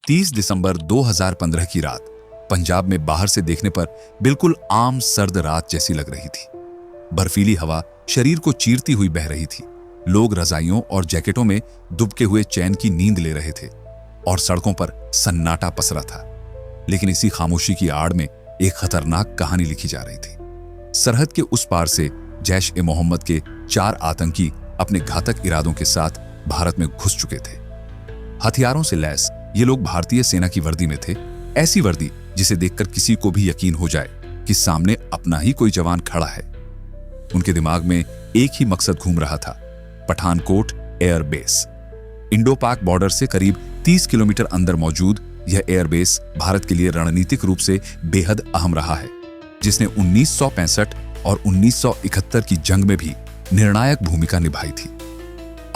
30 दिसंबर 2015 की रात पंजाब में बाहर से देखने पर बिल्कुल आम सर्द रात जैसी लग रही थी। बर्फीली हवा शरीर को चीरती हुई बह रही थी। लोग रजाइयों और जैकेटों में दुबके हुए चैन की नींद ले रहे थे और सड़कों पर सन्नाटा पसरा था। लेकिन इसी खामोशी की आड़ में एक खतरनाक कहानी लिखी जा रही थी। सरहद के उस पार से जैश-ए-मोहम्मद के 4 आतंकी अपने घातक इरादों के साथ भारत में घुस चुके थे। हथियारों से लैस ये लोग भारतीय सेना की वर्दी में थे, ऐसी वर्दी जिसे देखकर किसी को भी यकीन हो जाए कि सामने अपना ही कोई जवान खड़ा है। उनके दिमाग में एक ही मकसद घूम रहा था, पठानकोट एयरबेस। इंडो-पाक बॉर्डर से करीब 30 किलोमीटर अंदर मौजूद यह एयरबेस भारत के लिए रणनीतिक रूप से बेहद अहम रहा है, जिसने 1965 और 1971 की जंग में भी निर्णायक भूमिका निभाई थी।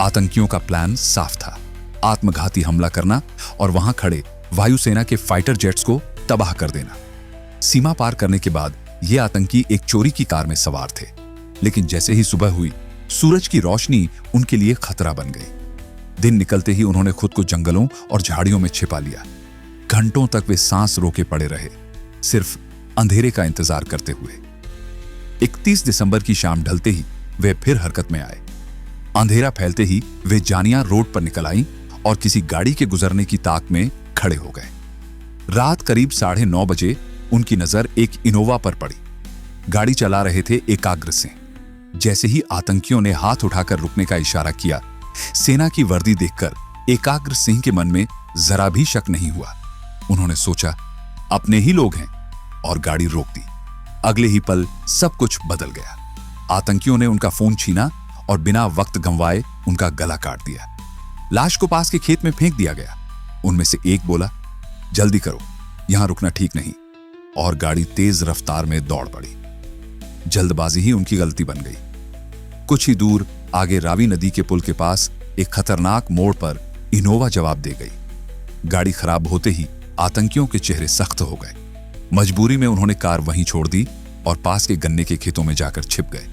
आतंकियों का प्लान साफ था, आत्मघाती हमला करना और वहां खड़े वायुसेना के फाइटर जेट्स को तबाह कर देना। सीमा पार करने के बाद ये आतंकी एक चोरी की कार में सवार थे, लेकिन जैसे ही सुबह हुई, सूरज की रोशनी उनके लिए खतरा बन गई। दिन निकलते ही उन्होंने खुद को जंगलों और झाड़ियों में छिपा लिया। घंटों तक वे सांस रोके पड़े रहे, सिर्फ अंधेरे का इंतजार करते हुए। 31 दिसंबर की शाम ढलते ही वे फिर हरकत में आए। अंधेरा फैलते ही वे जानिया रोड पर निकल आईं और किसी गाड़ी के गुजरने की ताक में खड़े हो गए। रात करीब 9:30 बजे उनकी नजर एक इनोवा पर पड़ी। गाड़ी चला रहे थे एकाग्र सिंह। जैसे ही आतंकियों ने हाथ उठाकर रुकने का इशारा किया, सेना की वर्दी देखकर एकाग्र सिंह के मन में जरा भी शक नहीं हुआ। उन्होंने सोचा अपने ही लोग हैं और गाड़ी रोक दी। अगले ही पल सब कुछ बदल गया। आतंकियों ने उनका फोन छीना और बिना वक्त गंवाए उनका गला काट दिया। लाश को पास के खेत में फेंक दिया गया। उनमें से एक बोला, जल्दी करो, यहां रुकना ठीक नहीं, और गाड़ी तेज रफ्तार में दौड़ पड़ी। जल्दबाजी ही उनकी गलती बन गई। कुछ ही दूर आगे रावी नदी के पुल के पास एक खतरनाक मोड़ पर इनोवा जवाब दे गई। गाड़ी खराब होते ही आतंकियों के चेहरे सख्त हो गए। मजबूरी में उन्होंने कार वहीं छोड़ दी और पास के गन्ने के खेतों में जाकर छिप गए।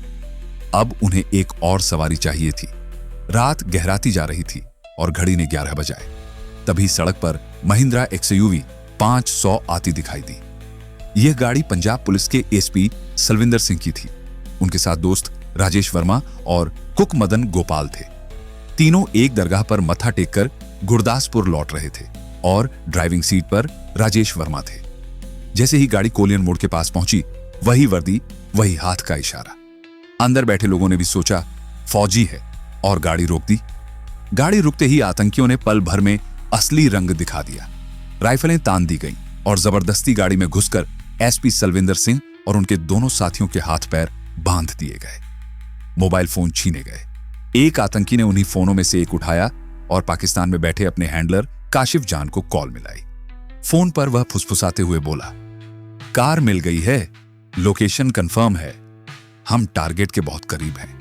अब उन्हें एक और सवारी चाहिए थी। रात गहराती जा रही थी और घड़ी ने 11 बजाए। तभी सड़क पर महिंद्रा XUV 500 आती दिखाई दी। यह गाड़ी पंजाब पुलिस के एसपी सलविंदर सिंह की थी। उनके साथ दोस्त राजेश वर्मा और कुक मदन गोपाल थे। तीनों एक दरगाह पर मत्था टेककर गुरदासपुर लौट रहे थे और ड्राइविंग सीट पर राजेश वर्मा थे। जैसे ही गाड़ी कोलियन मोड़ के पास पहुंची, वही वर्दी, वही हाथ का इशारा। अंदर बैठे लोगों ने भी सोचा फौजी है और गाड़ी रोक दी। गाड़ी रुकते ही आतंकियों ने पल भर में असली रंग दिखा दिया। राइफलें तान दी गईं और जबरदस्ती गाड़ी में घुसकर एसपी सलविंदर सिंह और उनके दोनों साथियों के हाथ पैर बांध दिए गए। मोबाइल फोन छीने गए। एक आतंकी ने उन्हीं फोनों में से एक उठाया और पाकिस्तान में बैठे अपने हैंडलर काशिफ जान को कॉल मिलाई। फोन पर वह फुसफुसाते हुए बोला, कार मिल गई है, लोकेशन कंफर्म है, हम टारगेट के बहुत करीब हैं।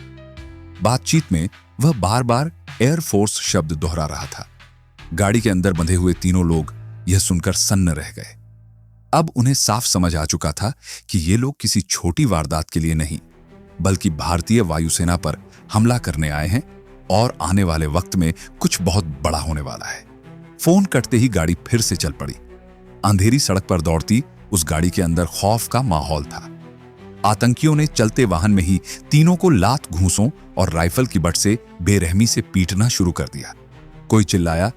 बातचीत में वह बार बार एयरफोर्स शब्द दोहरा रहा था। गाड़ी के अंदर बंधे हुए तीनों लोग यह सुनकर सन्न रह गए। अब उन्हें साफ समझ आ चुका था कि ये लोग किसी छोटी वारदात के लिए नहीं, बल्कि भारतीय वायुसेना पर हमला करने आए हैं और आने वाले वक्त में कुछ बहुत बड़ा होने वाला है। फोन कटते ही गाड़ी फिर से चल पड़ी। अंधेरी सड़क पर दौड़ती उस गाड़ी के अंदर खौफ का माहौल था। आतंकियों ने चलते वाहन में ही तीनों को लात घूंसों और राइफल की बट से बेरहमी से पीटना शुरू कर दिया। कोई चिल्लाया,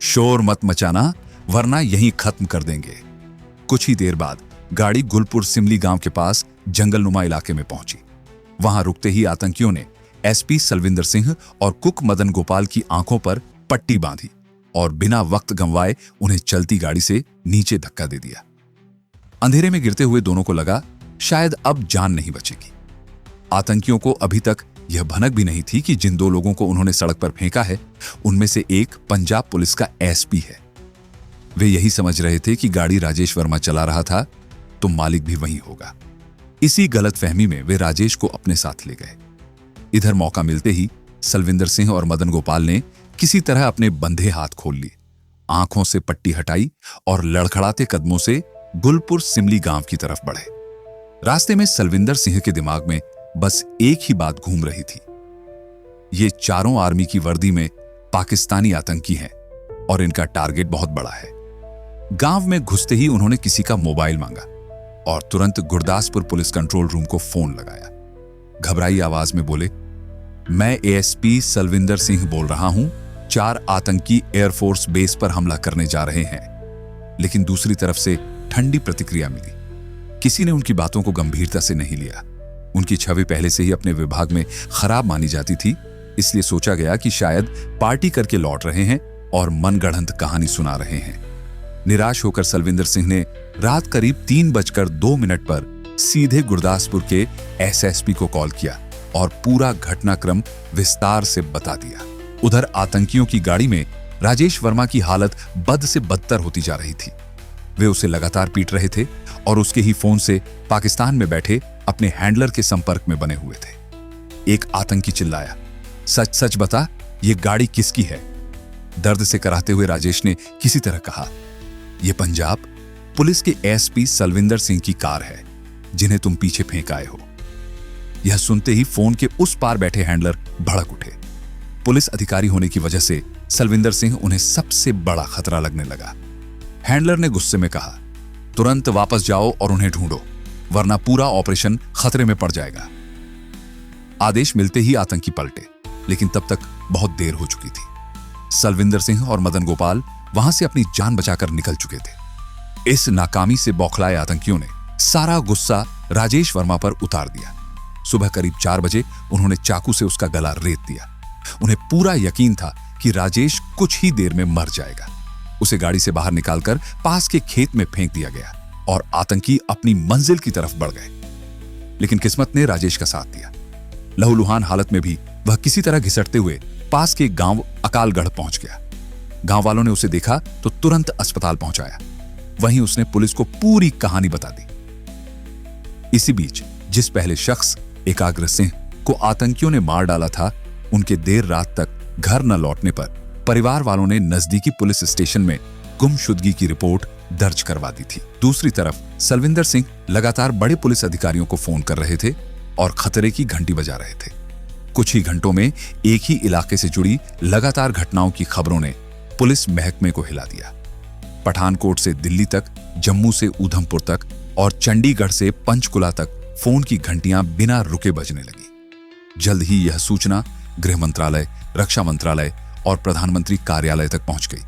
शोर मत मचाना वरना यहीं खत्म कर देंगे। कुछ ही देर बाद गाड़ी गुलपुर सिमली गांव के पास जंगलनुमा इलाके में पहुंची। वहां रुकते ही आतंकियों ने एसपी सलविंदर सिंह और कुक मदन गोपाल की आंखों पर पट्टी बांधी और बिना वक्त गंवाए उन्हें चलती गाड़ी से नीचे धक्का दे दिया। अंधेरे में गिरते हुए दोनों को लगा शायद अब जान नहीं बचेगी। आतंकियों को अभी तक यह भनक भी नहीं थी कि जिन 2 लोगों को उन्होंने सड़क पर फेंका है, उनमें से एक पंजाब पुलिस का एसपी है। वे यही समझ रहे थे कि गाड़ी राजेश वर्मा चला रहा था तो मालिक भी वही होगा। इसी गलतफहमी में वे राजेश को अपने साथ ले गए। इधर मौका मिलते ही सलविंदर सिंह और मदन गोपाल ने किसी तरह अपने बंधे हाथ खोल लिए, आंखों से पट्टी हटाई और लड़खड़ाते कदमों से गुलपुर सिमली गांव की तरफ बढ़े। रास्ते में सलविंदर सिंह के दिमाग में बस एक ही बात घूम रही थी, ये चारों आर्मी की वर्दी में पाकिस्तानी आतंकी हैं और इनका टारगेट बहुत बड़ा है। गांव में घुसते ही उन्होंने किसी का मोबाइल मांगा और तुरंत गुरदासपुर पुलिस कंट्रोल रूम को फोन लगाया। घबराई आवाज में बोले, मैं एएसपी सलविंदर सिंह बोल रहा हूं, 4 आतंकी एयरफोर्स बेस पर हमला करने जा रहे हैं। लेकिन दूसरी तरफ से ठंडी प्रतिक्रिया मिली। किसी ने उनकी बातों को गंभीरता से नहीं लिया। उनकी छवि पहले से ही अपने विभाग में खराब मानी जाती थी, इसलिए सोचा गया कि शायद पार्टी करके लौट रहे हैं और मनगढ़ंत कहानी सुना रहे हैं। निराश होकर सलविंदर सिंह ने रात करीब 3:02 पर सीधे गुरदासपुर के एसएसपी को कॉल किया और पूरा घटनाक्रम विस्तार से बता दिया। उधर आतंकियों की गाड़ी में राजेश वर्मा की हालत बद से बदतर होती जा रही थी। वे उसे लगातार पीट रहे थे और उसके ही फोन से पाकिस्तान में बैठे अपने हैंडलर के संपर्क में बने हुए थे। एक आतंकी चिल्लाया, सच सच बता, ये गाड़ी किसकी है? दर्द से कराहते हुए राजेश ने किसी तरह कहा, यह पंजाब पुलिस के एसपी सलविंदर सिंह की कार है, जिन्हें तुम पीछे फेंक आए हो। यह सुनते ही फोन के उस पार बैठे हैंडलर भड़क उठे। पुलिस अधिकारी होने की वजह से सलविंदर सिंह उन्हें सबसे बड़ा खतरा लगने लगा। हैंडलर ने गुस्से में कहा, तुरंत वापस जाओ और उन्हें ढूंढो, वरना पूरा ऑपरेशन खतरे में पड़ जाएगा। आदेश मिलते ही आतंकी पलटे, लेकिन तब तक बहुत देर हो चुकी थी। सलविंदर सिंह और मदन गोपाल वहां से अपनी जान बचाकर निकल चुके थे। इस नाकामी से बौखलाए आतंकियों ने सारा गुस्सा राजेश वर्मा पर उतार दिया। सुबह करीब 4 बजे उन्होंने चाकू से उसका गला रेत दिया। उन्हें पूरा यकीन था कि राजेश कुछ ही देर में मर जाएगा। उसे गाड़ी से बाहर निकालकर पास के खेत में फेंक दिया गया और आतंकी अपनी मंजिल की तरफ बढ़ गए। लेकिन किस्मत ने राजेश का साथ दिया। लहूलुहान हालत में भी वह किसी तरह घिसटते हुए पास के गांव अकालगढ़ पहुंच गया। गांव वालों ने उसे देखा तो तुरंत अस्पताल पहुंचाया। वहीं उसने पुलिस को पूरी कहानी बता दी। इसी बीच जिस पहले शख्स एकाग्र सिंह को आतंकियों ने मार डाला था, उनके देर रात तक घर न लौटने पर परिवार वालों ने नजदीकी पुलिस स्टेशन में गुमशुदगी की रिपोर्ट दर्ज करवा दी थी। दूसरी तरफ सलविंदर सिंह लगातार बड़े पुलिस अधिकारियों को फोन कर रहे थे और खतरे की घंटी बजा रहे थे। कुछ ही घंटों में एक ही इलाके से जुड़ी लगातार घटनाओं की खबरों ने पुलिस महकमे को हिला दिया। पठानकोट से दिल्ली तक, जम्मू से ऊधमपुर तक और चंडीगढ़ से पंचकुला तक फोन की घंटियां बिना रुके बजने लगी। जल्द ही यह सूचना गृह मंत्रालय, रक्षा मंत्रालय और प्रधानमंत्री कार्यालय तक पहुंच गई।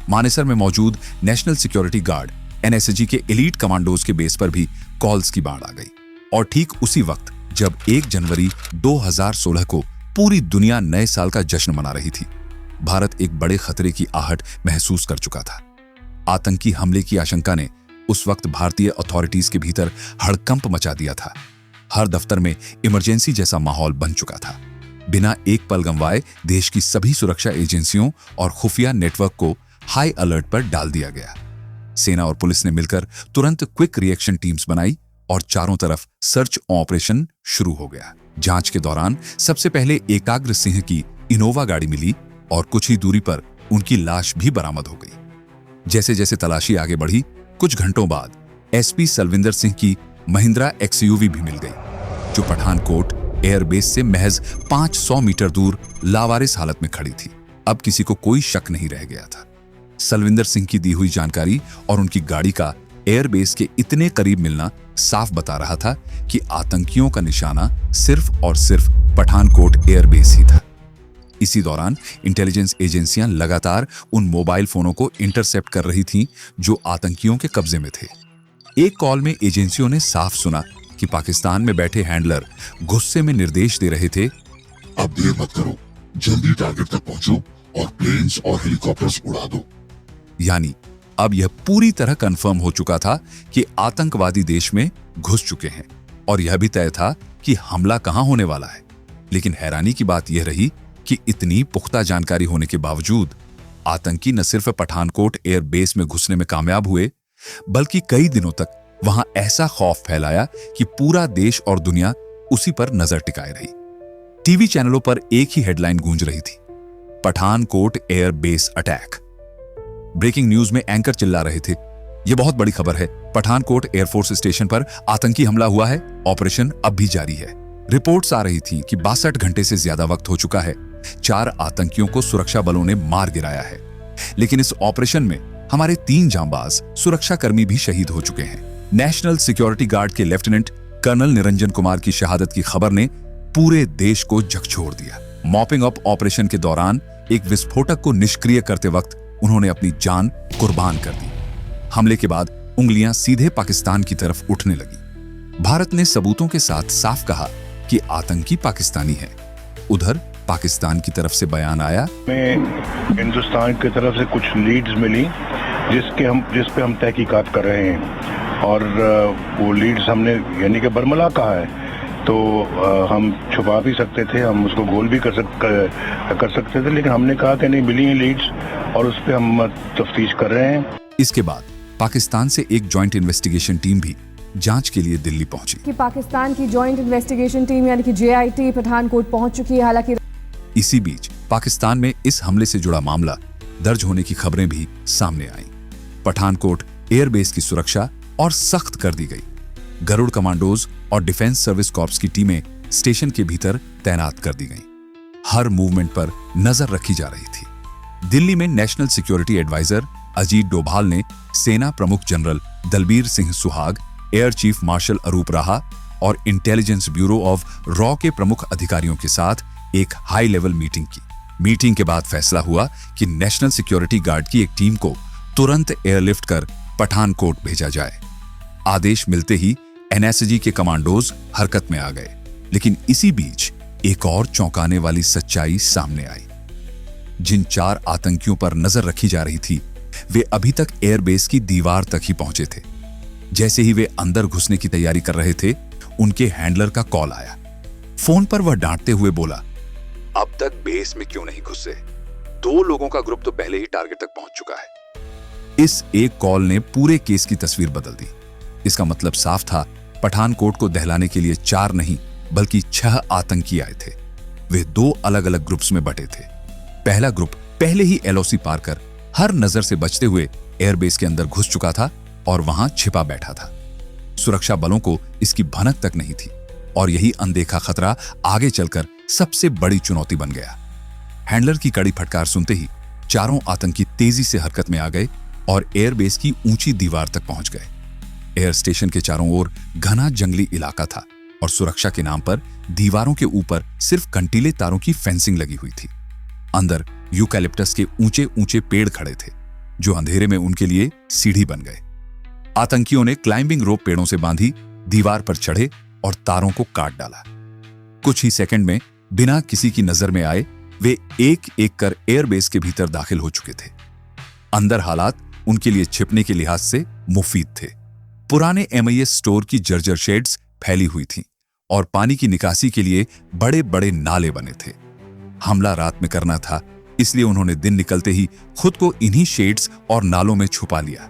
मानेसर में मौजूद नेशनल सिक्योरिटी गार्ड एनएसजी के एलीट कमांडोज के बेस पर भी कॉल्स की बाढ़ आ गई। और ठीक उसी वक्त जब 1 जनवरी 2016 को पूरी दुनिया नए साल का जश्न मना रही थी, भारत एक बड़े खतरे की आहट महसूस कर चुका था। आतंकी हमले की आशंका ने उस वक्त भारतीय अथॉरिटीज के भीतर हड़कंप मचा दिया था। हर दफ्तर में इमरजेंसी जैसा माहौल बन चुका था। बिना एक पल गंवाए देश की सभी सुरक्षा एजेंसियों और खुफिया नेटवर्क को हाई अलर्ट पर डाल दिया गया। सेना और पुलिस ने मिलकर तुरंत क्विक रिएक्शन टीम्स बनाई और चारों तरफ सर्च ऑपरेशन शुरू हो गया। जांच के दौरान सबसे पहले एकाग्र सिंह की इनोवा गाड़ी मिली और कुछ ही दूरी पर उनकी लाश भी बरामद हो गई। जैसे जैसे तलाशी आगे बढ़ी, कुछ घंटों बाद एसपी सलविंदर सिंह की महिंद्रा एक्सयूवी भी मिल गई, जो पठानकोट एयरबेस से महज 500 मीटर दूर लावारिस हालत में खड़ी थी। अब किसी को कोई शक नहीं रह गया था। सलविंदर सिंह की दी हुई जानकारी और उनकी गाड़ी का एयरबेस के इतने करीब मिलना साफ बता रहा था कि आतंकियों का निशाना सिर्फ और सिर्फ पठानकोट एयरबेस ही था। इसी दौरान इंटेलिजेंस एजेंसियां लगातार उन मोबाइल फोनों को इंटरसेप्ट कर रही थीं जो आतंकियों के कब्जे में थे। एक कॉल में एजेंसियों ने साफ सुना कि पाकिस्तान में बैठे हैंडलर गुस्से में निर्देश दे रहे थे, अब देर मत करो, जल्दी टारगेट तक पहुंचो और प्लेन्स और हेलीकॉप्टर्स उड़ा दो। यानी अब यह पूरी तरह कंफर्म हो चुका था कि आतंकवादी देश में घुस चुके हैं और यह भी तय था कि हमला कहां होने वाला है। लेकिन हैरानी की बात यह रही कि इतनी पुख्ता जानकारी होने के बावजूद आतंकी न सिर्फ पठानकोट एयरबेस में घुसने में कामयाब हुए, बल्कि कई दिनों तक वहां ऐसा खौफ फैलाया कि पूरा देश और दुनिया उसी पर नजर टिकाए रही। टीवी चैनलों पर एक ही हेडलाइन गूंज रही थी, Pathankot airbase attack. Breaking news में एंकर चिल्ला रहे थे, यह बहुत बड़ी खबर है, पठानकोट एयरफोर्स स्टेशन पर आतंकी हमला हुआ है, ऑपरेशन अब भी जारी है। रिपोर्ट्स आ रही थी कि 62 घंटे से ज्यादा वक्त हो चुका है, 4 आतंकियों को सुरक्षा बलों ने मार गिराया है। लेकिन इस ऑपरेशन में हमारे 3 जांबाज सुरक्षाकर्मी भी शहीद हो चुके हैं। नेशनल सिक्योरिटी गार्ड के लेफ्टिनेंट कर्नल निरंजन कुमार की शहादत की खबर ने पूरे देश को झकझोर दिया। मॉपिंग अप ऑपरेशन के दौरान एक विस्फोटक को निष्क्रिय करते वक्त उन्होंने अपनी जान कुर्बान कर दी। हमले के बाद उंगलियां सीधे पाकिस्तान की तरफ उठने लगी। भारत ने सबूतों के साथ साफ कहा कि आतंकी पाकिस्तानी है। उधर पाकिस्तान की तरफ से बयान आया, हिंदुस्तान की तरफ से कुछ लीड्स मिली जिस पे हम तहकीकात कर रहे हैं और वो लीड्स हमने यानी कि बरमला कहा है तो हम छुपा भी सकते थे, हम उसको गोल भी कर सकते थे, लेकिन हमने कहा कि नहीं मिली हैं लीड्स और उस पर हम तफ्तीश कर रहे हैं। इसके बाद पाकिस्तान से एक जॉइंट इन्वेस्टिगेशन टीम भी जांच के लिए दिल्ली पहुंची। कि पाकिस्तान की जॉइंट इन्वेस्टिगेशन टीम यानी कि JIT पठानकोट पहुंच चुकी है। हालांकि इसी बीच पाकिस्तान में इस हमले से जुड़ा मामला दर्ज होने की खबरें भी सामने आईं। पठानकोट एयरबेस की सुरक्षा और सख्त कर दी गई। गरुड़ कमांडोज और डिफेंस सर्विस कॉर्प्स की टीमें स्टेशन के भीतर तैनात कर दी गईं। हर मूवमेंट पर नजर रखी जा रही थी। दिल्ली में national security adviser Ajit Doval ने सेना प्रमुख general Dalbir Singh Suhag, air chief marshal अरूप राहा और इंटेलिजेंस ब्यूरो ऑफ रॉ के प्रमुख अधिकारियों के साथ एक हाई लेवल मीटिंग की। मीटिंग के बाद फैसला हुआ कि नेशनल सिक्योरिटी गार्ड की एक टीम को तुरंत एयरलिफ्ट कर पठानकोट भेजा जाए। आदेश मिलते ही NSG के कमांडोज हरकत में आ गए, लेकिन इसी बीच एक और चौंकाने वाली सच्चाई सामने आई। जिन 4 आतंकियों पर नजर रखी जा रही थी वे अभी तक एयरबेस की दीवार तक ही पहुंचे थे। जैसे ही वे अंदर घुसने की तैयारी कर रहे थे, उनके हैंडलर का कॉल आया। फोन पर वह डांटते हुए बोला, अब तक बेस में क्यों नहीं घुसे? 2 लोगों का ग्रुप तो पहले ही टारगेट तक पहुंच चुका है। इस एक कॉल ने पूरे केस की तस्वीर बदल दी। इसका मतलब साफ था, पठानकोट को दहलाने के लिए 4 नहीं बल्कि 6 आतंकी आए थे। वे 2 अलग अलग ग्रुप्स में बटे थे। पहला ग्रुप पहले ही LOC पार कर हर नजर से बचते हुए एयरबेस के अंदर घुस चुका था और वहां छिपा बैठा था। सुरक्षा बलों को इसकी भनक तक नहीं थी और यही अनदेखा खतरा आगे चलकर सबसे बड़ी चुनौती बन गया। हैंडलर की कड़ी फटकार सुनते ही चारों आतंकी तेजी से हरकत में आ गए और एयरबेस की ऊंची दीवार तक पहुंच गए। एयर स्टेशन के चारों ओर घना जंगली इलाका था और सुरक्षा के नाम पर दीवारों के ऊपर सिर्फ कंटीले तारों की फेंसिंग लगी हुई थी। अंदर यूकैलिप्टस के ऊंचे ऊंचे पेड़ खड़े थे जो अंधेरे में उनके लिए सीढ़ी बन गए। आतंकियों ने क्लाइंबिंग रोप पेड़ों से बांधी दीवार पर चढ़े और तारों को काट डाला। कुछ ही सेकंड में बिना किसी की नजर में आए वे एक एक कर एयरबेस के भीतर दाखिल हो चुके थे। अंदर हालात उनके लिए छिपने के लिहाज से मुफीद थे। पुराने MIS स्टोर की जर्जर शेड्स फैली हुई थीं और पानी की निकासी के लिए बड़े बड़े नाले बने थे। हमला रात में करना था, इसलिए उन्होंने दिन निकलते ही खुद को इन्हीं शेड्स और नालों में छुपा लिया।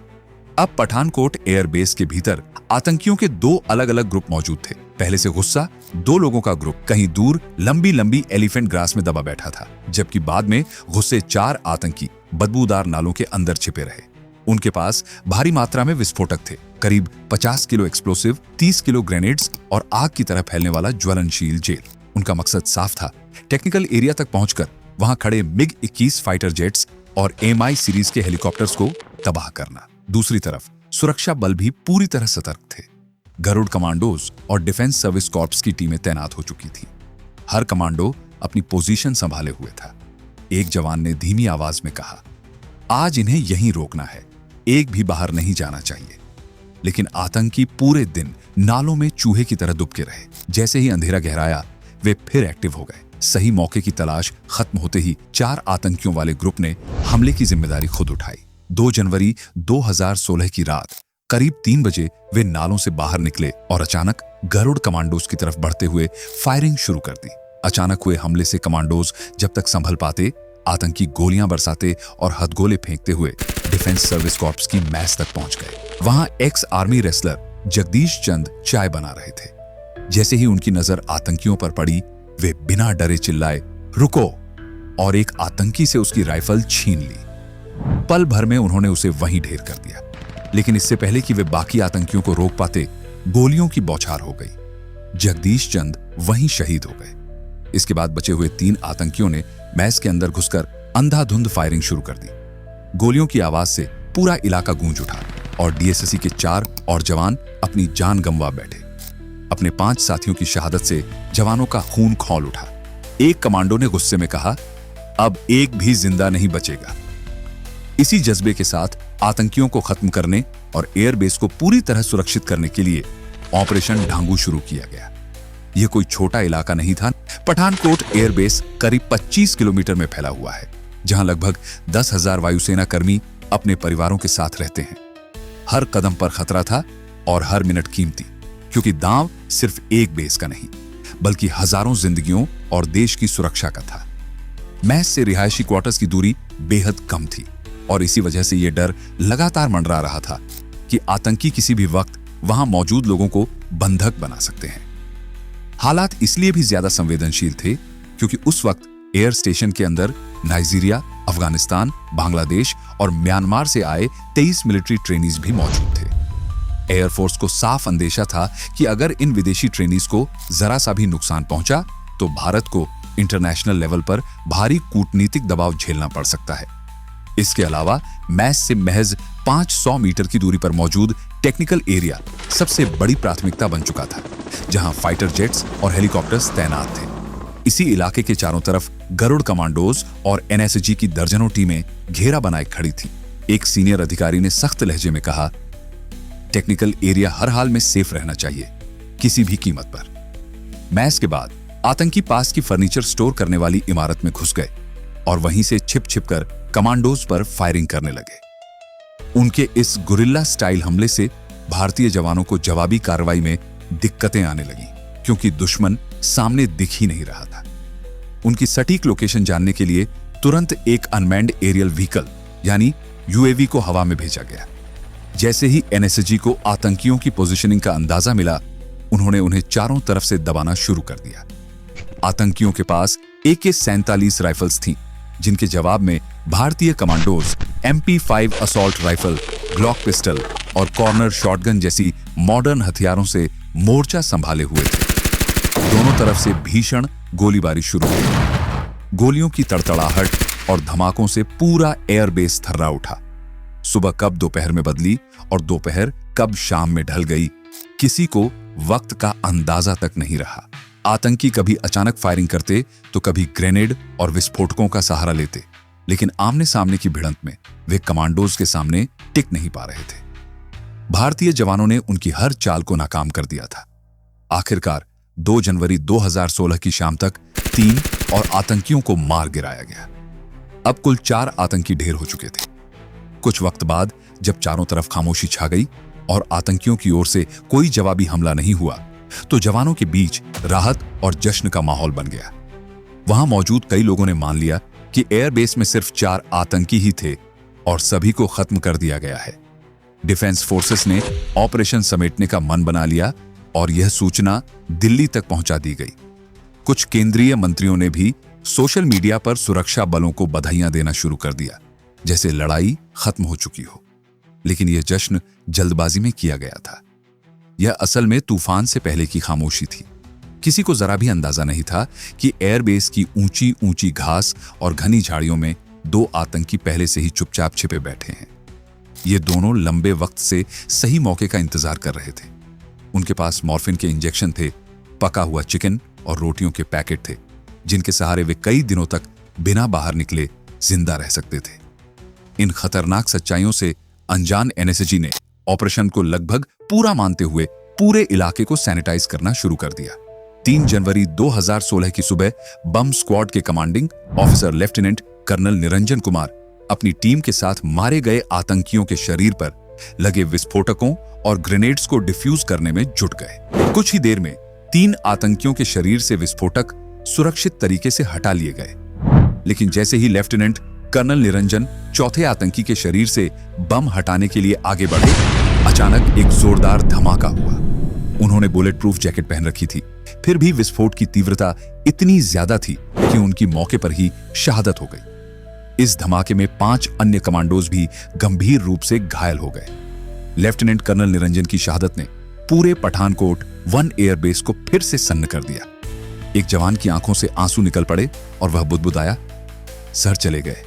अब पठानकोट एयरबेस के भीतर आतंकियों के 2 अलग अलग ग्रुप मौजूद थे। पहले से गुस्सा 2 लोगों का ग्रुप कहीं दूर लंबी लंबी एलिफेंट ग्रास में दबा बैठा था, जबकि बाद में गुस्से 4 आतंकी बदबूदार नालों के अंदर छिपे रहे। उनके पास भारी मात्रा में विस्फोटक थे, करीब 50 किलो एक्सप्लोसिव, 30 किलो ग्रेनेड्स और आग की तरह फैलने वाला ज्वलनशील जेल। उनका मकसद साफ था, टेक्निकल एरिया तक पहुंचकर वहां खड़े MiG-21 फाइटर जेट्स और MI सीरीज के हेलीकॉप्टर्स को तबाह करना। दूसरी तरफ सुरक्षा बल भी पूरी तरह सतर्क थे। गरुड़ कमांडोज और डिफेंस सर्विस कॉर्प्स की टीमें तैनात हो चुकी थी। हर कमांडो अपनी पोजीशन संभाले हुए था। एक जवान ने धीमी आवाज में कहा, आज इन्हें यहीं रोकना है, एक भी बाहर नहीं जाना चाहिए। लेकिन आतंकी पूरे दिन नालों में चूहे की तरह दुबके रहे। जैसे ही अंधेरा गहराया वे फिर एक्टिव हो गए। सही मौके की तलाश खत्म होते ही 4 आतंकियों वाले ग्रुप ने हमले की जिम्मेदारी खुद उठाई। 2 जनवरी 2016 की रात करीब 3 बजे वे नालों से बाहर निकले और अचानक गरुड़ कमांडोज की तरफ बढ़ते हुए फायरिंग शुरू कर दी। अचानक हुए हमले से कमांडोज जब तक संभल पाते, आतंकी गोलियां बरसाते और हथगोले फेंकते हुए डिफेंस सर्विस कॉर्प्स की मैस तक पहुंच गए। वहां एक्स आर्मी रेसलर जगदीश चंद चाय बना रहे थे। जैसे ही उनकी नजर आतंकियों पर पड़ी, वे बिना डरे चिल्लाए, रुको, और एक आतंकी से उसकी राइफल छीन ली। पल भर में उन्होंने उसे वहीं ढेर कर दिया, लेकिन इससे पहले कि वे बाकी आतंकियों को रोक पाते, गोलियों की बौछार हो गई। जगदीश चंद वहीं शहीद हो गए। इसके बाद बचे हुए 3 आतंकियों ने मैस के अंदर घुसकर अंधाधुंध फायरिंग शुरू कर दी। गोलियों की आवाज से पूरा इलाका गूंज उठा और डीएसएससी के 4 और जवान अपनी जान गंवा बैठे। अपने 5 साथियों की शहादत से जवानों का खून खौल उठा। एक कमांडो ने गुस्से में कहा, अब एक भी जिंदा नहीं बचेगा। इसी जज्बे के साथ आतंकियों को खत्म करने और एयरबेस को पूरी तरह सुरक्षित करने के लिए ऑपरेशन ढांगू शुरू किया गया। यह कोई छोटा इलाका नहीं था। पठानकोट एयरबेस करीब 25 किलोमीटर में फैला हुआ है, जहां लगभग 10,000 वायुसेना कर्मी अपने परिवारों के साथ रहते हैं। हर कदम पर खतरा था और हर मिनट कीमती, क्योंकि दांव सिर्फ एक बेस का नहीं बल्कि हजारों जिंदगियों और देश की सुरक्षा का था। महज से रिहायशी क्वार्टर्स की दूरी बेहद कम थी और इसी वजह से यह डर लगातार मंडरा रहा था कि आतंकी किसी भी वक्त वहां मौजूद लोगों को बंधक बना सकते हैं। हालात इसलिए भी ज्यादा संवेदनशील थे क्योंकि उस वक्त एयर स्टेशन के अंदर नाइजीरिया, अफगानिस्तान, बांग्लादेश और म्यांमार से आए 23 मिलिट्री ट्रेनीज भी मौजूद थे। एयरफोर्स को साफ अंदेशा था कि अगर इन विदेशी ट्रेनीज को जरा सा भी नुकसान पहुंचा तो भारत को इंटरनेशनल लेवल पर भारी कूटनीतिक दबाव झेलना पड़ सकता है। इसके अलावा मैस से महज 500 मीटर की दूरी पर मौजूद टेक्निकल एरिया सबसे बड़ी प्राथमिकता बन चुका था, जहां फाइटर जेट्स और हेलीकॉप्टर्स तैनात थे। इसी इलाके के चारों तरफ गरुड़ कमांडोज और एनएसजी की दर्जनों टीमें घेरा बनाए खड़ी थीं। एक सीनियर अधिकारी ने सख्त लहजे में कहा, टेक्निकल एरिया हर हाल में सेफ रहना चाहिए, किसी भी कीमत पर। मैस के बाद आतंकी पास की फर्नीचर स्टोर करने वाली इमारत में घुस गए और वहीं से छिप छिप कर कमांडोज पर फायरिंग करने लगे। उनके इस गुरिल्ला स्टाइल हमले से भारतीय जवानों को जवाबी कार्रवाई में दिक्कतें आने लगी, क्योंकि दुश्मन सामने दिख ही नहीं रहा था। उनकी सटीक लोकेशन जानने के लिए तुरंत एक अनमैन्ड एरियल व्हीकल यानी यूएवी को हवा में भेजा गया। जैसे ही एनएसजी को आतंकियों की पोजीशनिंग का अंदाजा मिला, उन्होंने उन्हें चारों तरफ से दबाना शुरू कर दिया। आतंकियों के पास AK-47 राइफल्स थीं, जिनके जवाब में भारतीय commandos MP5 assault rifle, Glock pistol और कॉर्नर शॉटगन जैसी मॉडर्न हथियारों से मोर्चा संभाले हुए थे। दोनों तरफ से भीषण गोलीबारी शुरू हुई। गोलियों की तड़तड़ाहट और धमाकों से पूरा एयरबेस थर्रा उठा। सुबह कब दोपहर में बदली और दोपहर कब शाम में ढल गई, किसी को वक्त का अंदाजा तक नहीं रहा। आतंकी कभी अचानक फायरिंग करते तो कभी ग्रेनेड और विस्फोटकों का सहारा लेते, लेकिन आमने सामने की भिड़ंत में वे कमांडोज के सामने टिक नहीं पा रहे थे। भारतीय जवानों ने उनकी हर चाल को नाकाम कर दिया था। आखिरकार 2 जनवरी 2016 की शाम तक 3 और आतंकियों को मार गिराया गया। अब कुल 4 आतंकी ढेर हो चुके थे। कुछ वक्त बाद जब चारों तरफ खामोशी छा गई और आतंकियों की ओर से कोई जवाबी हमला नहीं हुआ, तो जवानों के बीच राहत और जश्न का माहौल बन गया। वहां मौजूद कई लोगों ने मान लिया कि एयरबेस में सिर्फ 4 आतंकी ही थे और सभी को खत्म कर दिया गया है। डिफेंस फोर्सेस ने ऑपरेशन समेटने का मन बना लिया और यह सूचना दिल्ली तक पहुंचा दी गई। कुछ केंद्रीय मंत्रियों ने भी सोशल मीडिया पर सुरक्षा बलों को बधाइयां देना शुरू कर दिया, जैसे लड़ाई खत्म हो चुकी हो। लेकिन यह जश्न जल्दबाजी में किया गया था। यह असल में तूफान से पहले की खामोशी थी। किसी को जरा भी अंदाजा नहीं था कि एयरबेस की ऊंची ऊंची घास और घनी झाड़ियों में 2 आतंकी पहले से ही चुपचाप छिपे बैठे हैं। ये दोनों लंबे वक्त से सही मौके का इंतजार कर रहे थे। उनके पास मॉर्फिन के इंजेक्शन थे, पका हुआ चिकन और रोटियों के पैकेट थे, जिनके सहारे वे कई दिनों तक बिना बाहर निकले जिंदा रह सकते थे। इन खतरनाक सच्चाइयों से अनजान एनएसजी ने ऑपरेशन को लगभग पूरा मानते हुए पूरे इलाके को सैनिटाइज करना शुरू कर दिया। 3 जनवरी 2016 की सुबह बम स्क्वाड के commanding officer lieutenant colonel Niranjan Kumar अपनी टीम के साथ मारे गए आतंकियों के शरीर पर लगे विस्फोटकों और ग्रेनेड्स को डिफ्यूज करने में जुट गए। कुछ ही देर में 3 आतंकियों के शरीर से विस्फोटक सुरक्षित तरीके से हटा लिए गए। लेकिन जैसे ही लेफ्टिनेंट कर्नल निरंजन चौथे आतंकी के शरीर से बम हटाने के लिए आगे बढ़े, अचानक एक जोरदार धमाका हुआ। उन्होंने बुलेट प्रूफ जैकेट पहन रखी थी, फिर भी विस्फोट की तीव्रता इतनी ज्यादा थी कि उनकी मौके पर ही शहादत हो गई। इस धमाके में 5 अन्य कमांडोज भी गंभीर रूप से घायल हो गए। लेफ्टिनेंट कर्नल निरंजन की शहादत ने पूरे पठानकोट 1 एयरबेस को फिर से सन्न कर दिया। एक जवान की आंखों से आंसू निकल पड़े और वह बुदबुदाया, सर चले गए।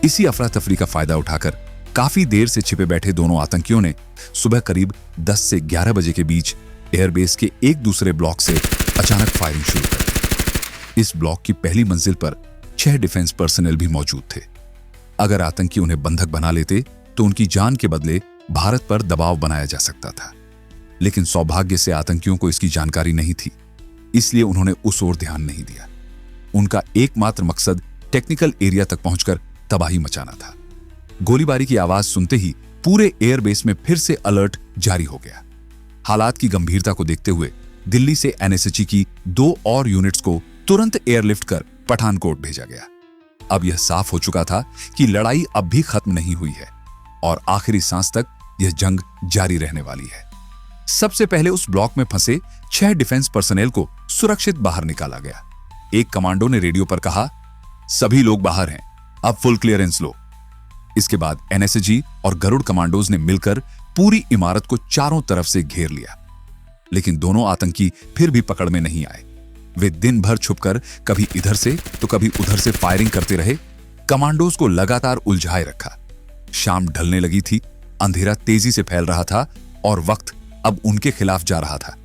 इसी अफरा तफरी का फायदा उठाकर काफी देर से छिपे बैठे दोनों आतंकियों ने सुबह करीब 10 से 11 बजे के बीच एयरबेस के एक दूसरे ब्लॉक से अचानक फायरिंग शुरू कर दी। इस ब्लॉक की पहली मंजिल पर 6 डिफेंस पर्सनल भी मौजूद थे। अगर आतंकी उन्हें बंधक बना लेते तो उनकी जान के बदले भारत पर दबाव बनाया जा सकता था, लेकिन सौभाग्य से आतंकियों को इसकी जानकारी नहीं थी, इसलिए उन्होंने उस ओर ध्यान नहीं दिया। उनका एकमात्र मकसद टेक्निकल एरिया तक पहुंचकर तबाही मचाना था। गोलीबारी की आवाज सुनते ही पूरे एयरबेस में फिर से अलर्ट जारी हो गया। हालात की गंभीरता को देखते हुए दिल्ली से एनएसजी की 2 और यूनिट्स को तुरंत एयरलिफ्ट कर पठानकोट भेजा गया। अब यह साफ हो चुका था कि लड़ाई अब भी खत्म नहीं हुई है और आखिरी सांस तक यह जंग जारी रहने वाली है। सबसे पहले उस ब्लॉक में फंसे 6 डिफेंस पर्सनल को सुरक्षित बाहर निकाला गया। एक कमांडो ने रेडियो पर कहा, सभी लोग बाहर हैं, अब फुल क्लियरेंस लो। इसके बाद एनएसजी और गरुड़ कमांडोज ने मिलकर पूरी इमारत को चारों तरफ से घेर लिया, लेकिन दोनों आतंकी फिर भी पकड़ में नहीं आए। वे दिन भर छुपकर कभी इधर से तो कभी उधर से फायरिंग करते रहे, कमांडोज को लगातार उलझाए रखा। शाम ढलने लगी थी, अंधेरा तेजी से फैल रहा था और वक्त अब उनके खिलाफ जा रहा था।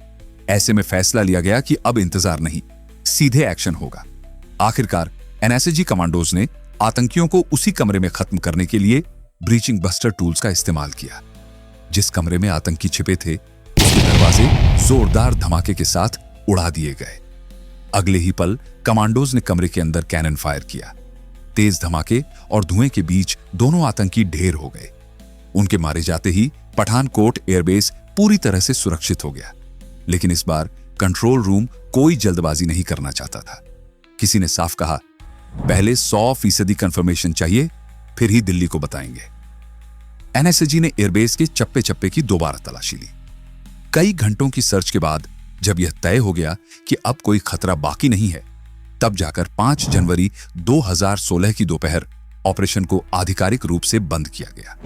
ऐसे में फैसला लिया गया कि अब इंतजार नहीं, सीधे एक्शन होगा। आखिरकार एनएसजी कमांडोज ने आतंकियों को उसी कमरे में खत्म करने के लिए ब्रीचिंग बस्टर टूल्स का इस्तेमाल किया। जिस कमरे में आतंकी छिपे थे, उसके दरवाजे जोरदार धमाके के साथ उड़ा दिए गए। अगले ही पल कमांडोज ने कमरे के अंदर कैनन फायर किया। तेज धमाके और धुएं के बीच दोनों आतंकी ढेर हो गए। उनके मारे जाते ही पठानकोट एयरबेस पूरी तरह से सुरक्षित हो गया, लेकिन इस बार कंट्रोल रूम कोई जल्दबाजी नहीं करना चाहता था। किसी ने साफ कहा, पहले 100% कंफर्मेशन चाहिए, फिर ही दिल्ली को बताएंगे। एनएसजी ने एयरबेस के चप्पे चप्पे की दोबारा तलाशी ली। कई घंटों की सर्च के बाद जब यह तय हो गया कि अब कोई खतरा बाकी नहीं है, तब जाकर 5 जनवरी 2016 की दोपहर ऑपरेशन को आधिकारिक रूप से बंद किया गया।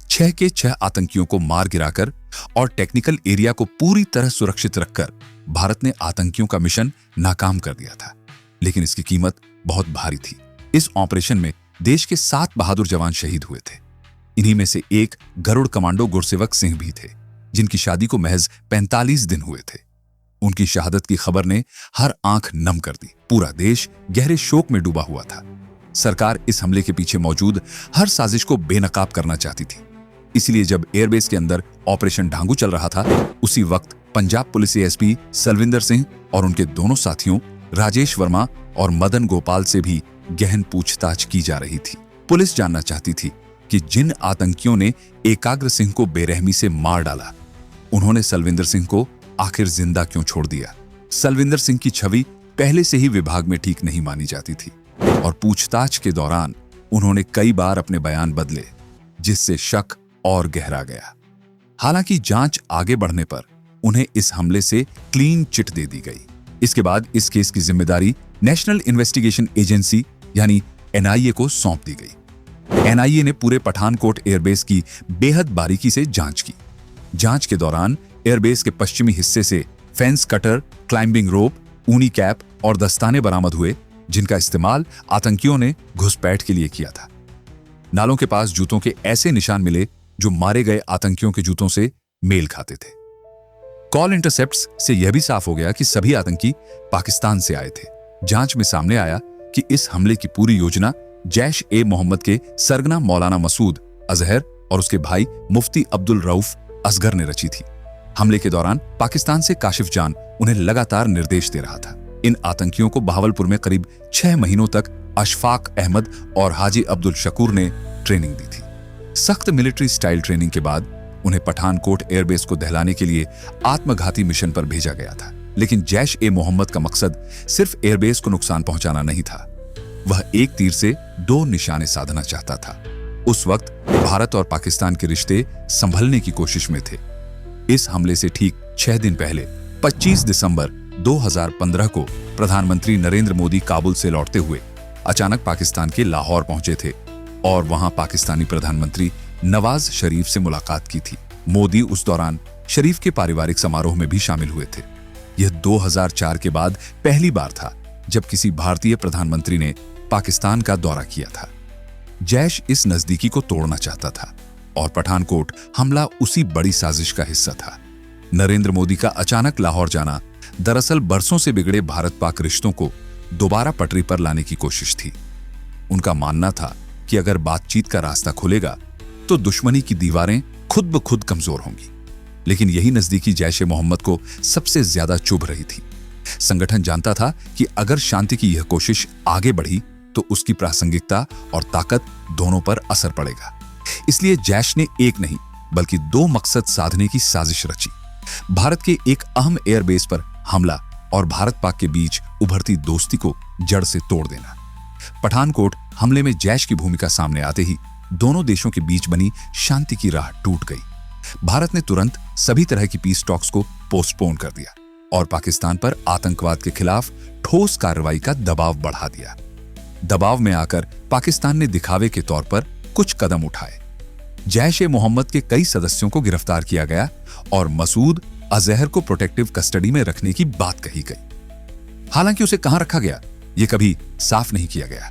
6 के 6 आतंकियों को मार गिराकर और टेक्निकल एरिया को पूरी तरह सुरक्षित रखकर भारत ने आतंकियों का मिशन नाकाम कर दिया था, लेकिन इसकी कीमत बहुत भारी थी। इस ऑपरेशन में देश के 7 बहादुर जवान शहीद हुए थे। इन्हीं में से एक गरुड़ कमांडो गुरसेवक सिंह भी थे, जिनकी शादी को महज 45 दिन हुए थे। उनकी शहादत की खबर ने हर आंख नम कर दी। पूरा देश गहरे शोक में डूबा हुआ था। सरकार इस हमले के पीछे मौजूद हर साजिश को बेनकाब करना चाहती थी। इसलिए जब एयरबेस के अंदर ऑपरेशन ढांगू चल रहा था, उसी वक्त पंजाब पुलिस एएसपी सलविंदर सिंह और उनके दोनों साथियों राजेश वर्मा और मदन गोपाल से भी गहन पूछताछ की जा रही थी। पुलिस जानना चाहती थी कि जिन आतंकियों ने एकाग्र सिंह को बेरहमी से मार डाला, उन्होंने सलविंदर सिंह को आखिर जिंदा क्यों छोड़ दिया। सलविंदर सिंह की छवि पहले से ही विभाग में ठीक नहीं मानी जाती थी और पूछताछ के दौरान उन्होंने कई बार अपने बयान बदले, जिससे शक और गहरा गया। हालांकि जांच आगे बढ़ने पर उन्हें इस हमले से क्लीन चिट दे दी गई। इसके बाद इस केस की जिम्मेदारी नेशनल इन्वेस्टिगेशन एजेंसी यानी एनआईए को सौंप दी गई। एनआईए ने पूरे पठानकोट एयरबेस की बेहद बारीकी से जांच की। जांच के दौरान एयरबेस के पश्चिमी हिस्से से फेंस कटर, क्लाइंबिंग रोप, ऊनी कैप और दस्ताने बरामद हुए, जिनका इस्तेमाल आतंकियों ने घुसपैठ के लिए किया था। नालों के पास जूतों के ऐसे निशान मिले जो मारे गए आतंकियों के जूतों से मेल खाते थे। कॉल इंटरसेप्ट्स से यह भी साफ हो गया कि सभी आतंकी पाकिस्तान से आए थे। जांच में सामने आया कि इस हमले की पूरी योजना जैश-ए-मोहम्मद के सरगना मौलाना मसूद अजहर और उसके भाई मुफ्ती अब्दुल रऊफ असगर ने रची थी। हमले के दौरान पाकिस्तान से काशिफ जान उन्हें लगातार निर्देश दे रहा था। इन आतंकियों को बहावलपुर में करीब 6 महीनों तक अशफाक अहमद और हाजी अब्दुल शकूर ने ट्रेनिंग दी थी। सख्त मिलिट्री स्टाइल ट्रेनिंग के बाद उन्हें पठानकोट एयरबेस को दहलाने के लिए आत्मघाती मिशन पर भेजा गया था। लेकिन जैश-ए-मोहम्मद का मकसद सिर्फ एयरबेस को नुकसान पहुंचाना नहीं था, वह एक तीर से 2 निशाने साधना चाहता था। उस वक्त भारत और पाकिस्तान के रिश्ते संभलने की कोशिश में थे। इस हमले से ठीक 6 दिन पहले 25 दिसंबर 2015 को प्रधानमंत्री नरेंद्र मोदी काबुल से लौटते हुए अचानक पाकिस्तान के लाहौर पहुंचे थे और वहां पाकिस्तानी प्रधानमंत्री नवाज शरीफ से मुलाकात की थी। मोदी उस दौरान शरीफ के पारिवारिक समारोह में भी शामिल हुए थे। यह 2004 के बाद पहली बार था जब किसी भारतीय प्रधानमंत्री ने पाकिस्तान का दौरा किया था। जैश इस नजदीकी को तोड़ना चाहता था, और पठानकोट हमला उसी बड़ी साजिश का हिस्सा था। नरेंद्र मोदी का अचानक लाहौर जाना दरअसल बरसों से बिगड़े भारत पाक रिश्तों को दोबारा पटरी पर लाने की कोशिश थी। उनका मानना था कि अगर बातचीत का रास्ता खुलेगा तो दुश्मनी की दीवारें खुद ब खुद कमजोर होंगी। लेकिन यही नजदीकी जैश-ए मोहम्मद को सबसे ज्यादा चुभ रही थी। संगठन जानता था कि अगर शांति की यह कोशिश आगे बढ़ी तो उसकी प्रासंगिकता और ताकत दोनों पर असर पड़ेगा। इसलिए जैश ने एक नहीं बल्कि 2 मकसद साधने की साजिश रची। भारत के एक अहम एयरबेस पर हमला और भारत पाक के बीच उभरती दोस्ती को जड़ से तोड़ देना। पठानकोट हमले में जैश की भूमिका सामने आते ही दोनों देशों के बीच बनी शांति की राह टूट गई। भारत ने तुरंत सभी तरह की पीस टॉक्स को पोस्टपोन कर दिया और पाकिस्तान पर आतंकवाद के खिलाफ ठोस कार्रवाई का दबाव बढ़ा दिया। दबाव में आकर पाकिस्तान ने दिखावे के तौर पर कुछ कदम उठाए। जैश-ए-मोहम्मद के कई सदस्यों को गिरफ्तार किया गया और मसूद अजहर को प्रोटेक्टिव कस्टडी में रखने की बात कही गई। हालांकि उसे कहां रखा गया, यह कभी साफ नहीं किया गया।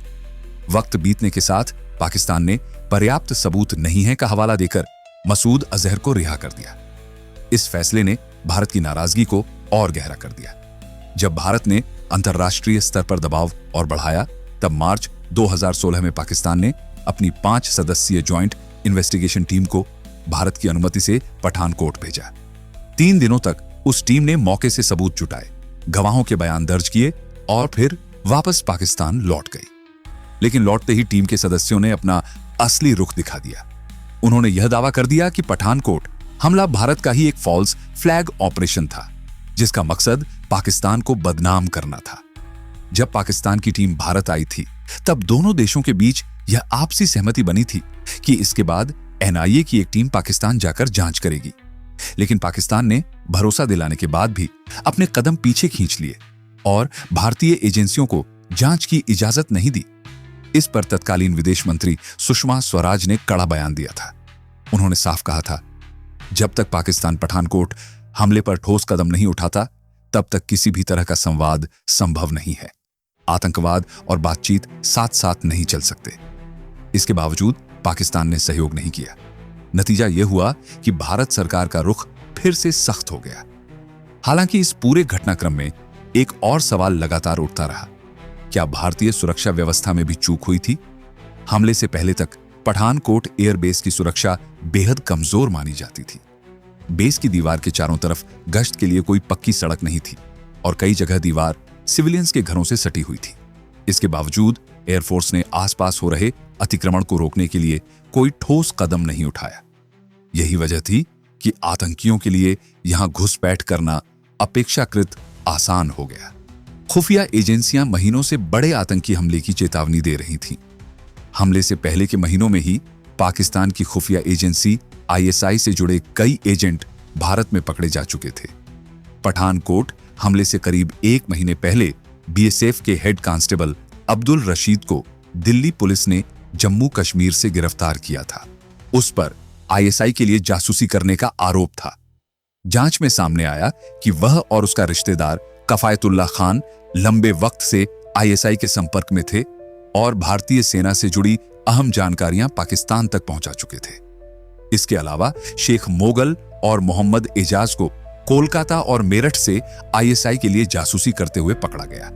वक्त बीतने के साथ पाकिस्तान ने पर्याप्त सबूत नहीं है का हवाला देकर मसूद अजहर को रिहा कर दिया। इस फैसले ने भारत की नाराजगी को और गहरा कर दिया। जब भारत ने अंतर्राष्ट्रीय स्तर पर दबाव और बढ़ाया, तब मार्च 2016 में पाकिस्तान ने अपनी 5 सदस्यीय ज्वाइंट इन्वेस्टिगेशन टीम को भारत की अनुमति से पठानकोट भेजा। 3 दिनों तक उस टीम ने मौके से सबूत जुटाए, गवाहों के बयान दर्ज किए और फिर वापस पाकिस्तान लौट गई। लेकिन लौटते ही टीम के सदस्यों ने अपना असली रुख दिखा दिया। उन्होंने यह दावा कर दिया कि पठानकोट हमला भारत का ही एक फॉल्स फ्लैग ऑपरेशन था, जिसका मकसद पाकिस्तान को बदनाम करना था। जब पाकिस्तान की टीम भारत आई थी, तब दोनों देशों के बीच यह आपसी सहमति बनी थी कि इसके बाद एनआईए की एक टीम पाकिस्तान जाकर जांच करेगी। लेकिन पाकिस्तान ने भरोसा दिलाने के बाद भी अपने कदम पीछे खींच लिए और भारतीय एजेंसियों को जांच की इजाजत नहीं दी। इस पर तत्कालीन विदेश मंत्री सुषमा स्वराज ने कड़ा बयान दिया था। उन्होंने साफ कहा था, जब तक पाकिस्तान पठानकोट हमले पर ठोस कदम नहीं उठाता, तब तक किसी भी तरह का संवाद संभव नहीं है। आतंकवाद और बातचीत साथ साथ नहीं चल सकते। इसके बावजूद पाकिस्तान ने सहयोग नहीं किया। नतीजा यह हुआ कि भारत सरकार का रुख फिर से सख्त हो गया। हालांकि इस पूरे घटनाक्रम में एक और सवाल लगातार उठता रहा, क्या भारतीय सुरक्षा व्यवस्था में भी चूक हुई थी? हमले से पहले तक पठानकोट एयरबेस की सुरक्षा बेहद कमजोर मानी जाती थी। बेस की दीवार के चारों तरफ गश्त के लिए कोई पक्की सड़क नहीं थी और कई जगह दीवार सिविलियंस के घरों से सटी हुई थी। इसके बावजूद एयरफोर्स ने आसपास हो रहे अतिक्रमण को रोकने के लिए कोई ठोस कदम नहीं उठाया। यही वजह थी कि आतंकियों के लिए यहां घुसपैठ करना अपेक्षाकृत आसान हो गया। खुफिया एजेंसियां महीनों से बड़े आतंकी हमले की चेतावनी दे रही थीं। हमले से पहले के महीनों में ही पाकिस्तान की खुफिया एजेंसी आईएसआई से जुड़े कई एजेंट भारत में पकड़े जा चुके थे। पठानकोट हमले से करीब 1 महीने पहले बीएसएफ के हेड कांस्टेबल अब्दुल रशीद को दिल्ली पुलिस ने जम्मू कश्मीर से गिरफ्तार किया था। उस पर आईएसआई के लिए जासूसी करने का आरोप था। जांच में सामने आया कि वह और उसका रिश्तेदार कफायतुल्लाह खान लंबे वक्त से आईएसआई के संपर्क में थे और भारतीय सेना से जुड़ी अहम जानकारियां पाकिस्तान तक पहुंचा चुके थे। इसके अलावा शेख मोगल और मोहम्मद एजाज को कोलकाता और मेरठ से आईएसआई के लिए जासूसी करते हुए पकड़ा गया।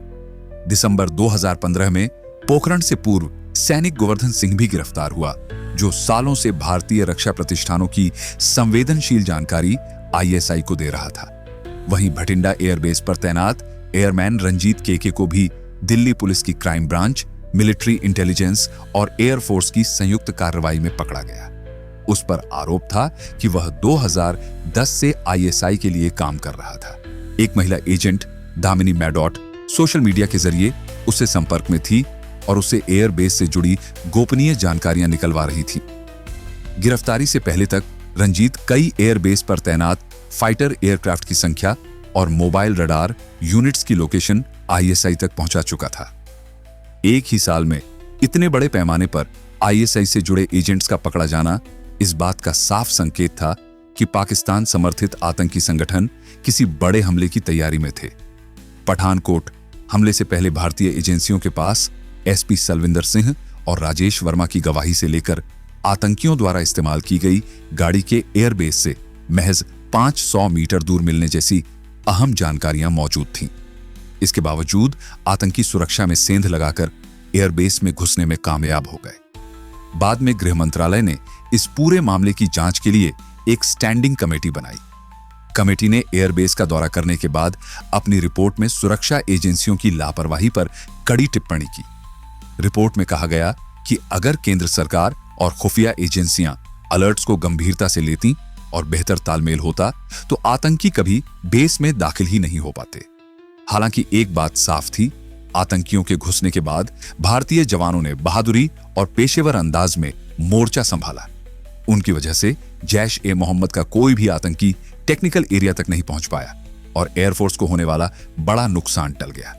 दिसंबर 2015 में पोखरण से पूर्व सैनिक गोवर्धन सिंह भी गिरफ्तार हुआ, जो सालों से भारतीय रक्षा प्रतिष्ठानों की संवेदनशील जानकारी आईएसआई को दे रहा था। वहीं भटिंडा एयरबेस पर तैनात एयरमैन रंजीत केके को भी दिल्ली पुलिस की क्राइम ब्रांच, मिलिट्री इंटेलिजेंस और एयरफोर्स की संयुक्त कार्रवाई में पकड़ा गया। उस पर आरोप था कि वह 2010 से आईएसआई के लिए काम कर रहा था। एक महिला एजेंट दामिनी मैडॉट सोशल मीडिया के जरिए उससे संपर्क में थी और उसे एयरबेस से जुड़ी गोपनीय जानकारियां निकलवा रही थी। गिरफ्तारी से पहले तक रंजीत कई एयरबेस पर तैनात फाइटर एयरक्राफ्ट की संख्या और मोबाइल रडार यूनिट्स की लोकेशन आईएसआई तक पहुंचा चुका था। एक ही साल में इतने बड़े पैमाने पर आईएसआई से जुड़े एजेंट्स का पकड़ा जाना इस बात का साफ संकेत था कि पाकिस्तान समर्थित आतंकी संगठन किसी बड़े हमले की तैयारी में थे। पठानकोट हमले से पहले भारतीय एजेंसियों के पास एसपी सलविंदर सिंह और राजेश वर्मा की गवाही से लेकर आतंकियों द्वारा इस्तेमाल की गई गाड़ी के एयरबेस से महज 500 मीटर दूर मिलने जैसी अहम जानकारियां मौजूद थीं। इसके बावजूद आतंकी सुरक्षा में सेंध लगाकर एयरबेस में घुसने में कामयाब हो गए। बाद में गृह मंत्रालय ने इस पूरे मामले की जांच के लिए एक स्टैंडिंग कमेटी बनाई। कमेटी ने एयरबेस का दौरा करने के बाद अपनी रिपोर्ट में सुरक्षा एजेंसियों की लापरवाही पर कड़ी टिप्पणी की। रिपोर्ट में कहा गया कि अगर केंद्र सरकार और खुफिया एजेंसियां अलर्ट्स को गंभीरता से लेती और बेहतर तालमेल होता तो आतंकी कभी बेस में दाखिल ही नहीं हो पाते। हालांकि एक बात साफ थी, आतंकियों के घुसने के बाद भारतीय जवानों ने बहादुरी और पेशेवर अंदाज में मोर्चा संभाला। उनकी वजह से जैश ए मोहम्मद का कोई भी आतंकी टेक्निकल एरिया तक नहीं पहुंच पाया और एयरफोर्स को होने वाला बड़ा नुकसान टल गया।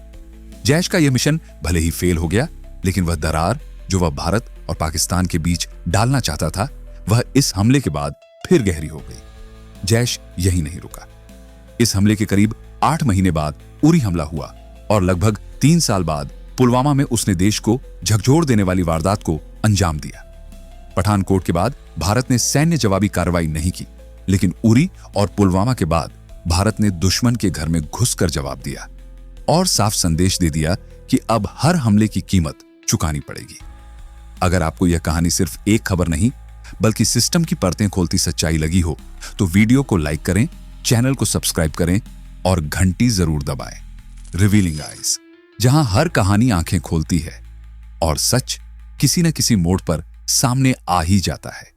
जैश का यह मिशन भले ही फेल हो गया, लेकिन वह दरार जो वह भारत और पाकिस्तान के बीच डालना चाहता था, वह इस हमले के बाद फिर गहरी हो गई। जैश यही नहीं रुका। इस हमले के करीब 8 महीने बाद उरी हमला हुआ और लगभग 3 साल बाद पुलवामा में उसने देश को झकझोर देने वाली वारदात को अंजाम दिया। पठानकोट के बाद भारत ने सैन्य जवाबी कार्रवाई नहीं की, लेकिन उरी और पुलवामा के बाद भारत ने दुश्मन के घर में घुसकर जवाब दिया और साफ संदेश दे दिया कि अब हर हमले की कीमत चुकानी पड़ेगी। अगर आपको यह कहानी सिर्फ एक खबर नहीं बल्कि सिस्टम की परतें खोलती सच्चाई लगी हो तो वीडियो को लाइक करें, चैनल को सब्सक्राइब करें और घंटी जरूर दबाएं। रिवीलिंग आइज, जहां हर कहानी आंखें खोलती है और सच किसी न किसी मोड़ पर सामने आ ही जाता है।